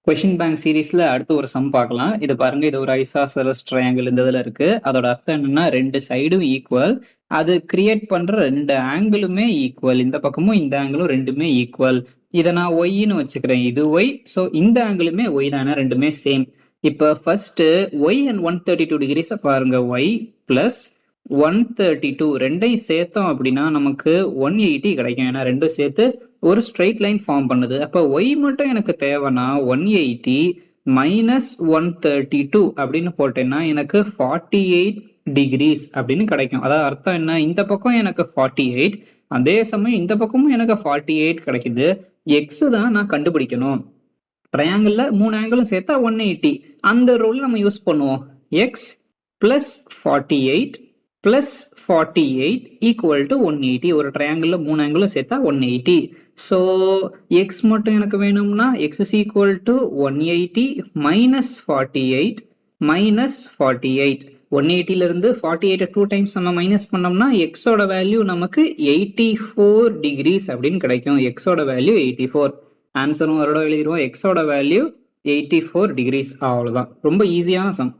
Question bank சீரீஸ்ல அடுத்து ஒரு சம் பார்க்கலாம். இது பாருங்க, இது ஒரு ஐசாசெலஸ் ட்ரையாங்கிள் இந்த இதுல இருக்கு. அதோட அர்த்தம் என்னன்னா, ரெண்டு சைடும் ஈக்குவல், அது கிரியேட் பண்ற ரெண்டு ஆங்கிளுமே ஈக்குவல், இந்த பக்கமும் இந்த ஆங்கிளும் ரெண்டுமே ஈக்குவல். இதை நான் ஒய்ன்னு வச்சுக்கிறேன், இது ஒய். ஸோ இந்த ஆங்கிளுமே ஒய் தானே, ரெண்டுமே சேம். இப்போ ஃபர்ஸ்ட் ஒய் அண்ட் 132 டிகிரிஸை பாருங்க. ஒய் பிளஸ் 132 ரெண்டையும் சேர்த்தோம் அப்படின்னா நமக்கு 180 கிடைக்கும். ஏன்னா ரெண்டும் சேர்த்து ஒரு ஸ்ட்ரெயிட் லைன் ஃபார்ம் பண்ணுது. அப்போ ஒய் மட்டும் எனக்கு தேவைன்னா 180 மைனஸ் 132 அப்படின்னு போட்டேன்னா எனக்கு 48 டிகிரிஸ் அப்படின்னு கிடைக்கும். அதாவது அர்த்தம் என்ன, இந்த பக்கம் எனக்கு 48, அதே சமயம் இந்த பக்கமும் எனக்கு 48 கிடைக்குது. எக்ஸ் தான் நான் கண்டுபிடிக்கணும். ட்ரையாங்கிள் மூணு ஆங்கிளும் சேர்த்தா 180. அந்த ரூல் நம்ம யூஸ் பண்ணுவோம். X plus 48 plus 48 equal to 180. ஒரு ட்ரையாங்கிள் மூணு ஆங்கிளும் சேர்த்தா 180. ஸோ எக்ஸ் மட்டும் எனக்கு வேணும்னா X is equal to 180 minus 48 minus 48. 180ல இருந்து 48 டூ டைம்ஸ் நம்ம மைனஸ் பண்ணோம்னா எக்ஸோட வேல்யூ நமக்கு 84 டிகிரிஸ் அப்படின்னு கிடைக்கும். எக்ஸோட வேல்யூ 84. ஆன்சரும் அதோட எழுதிடுவோம். எக்ஸோட வேல்யூ 84 டிகிரிஸ். அவ்வளவுதான். ரொம்ப ஈஸியான சம்.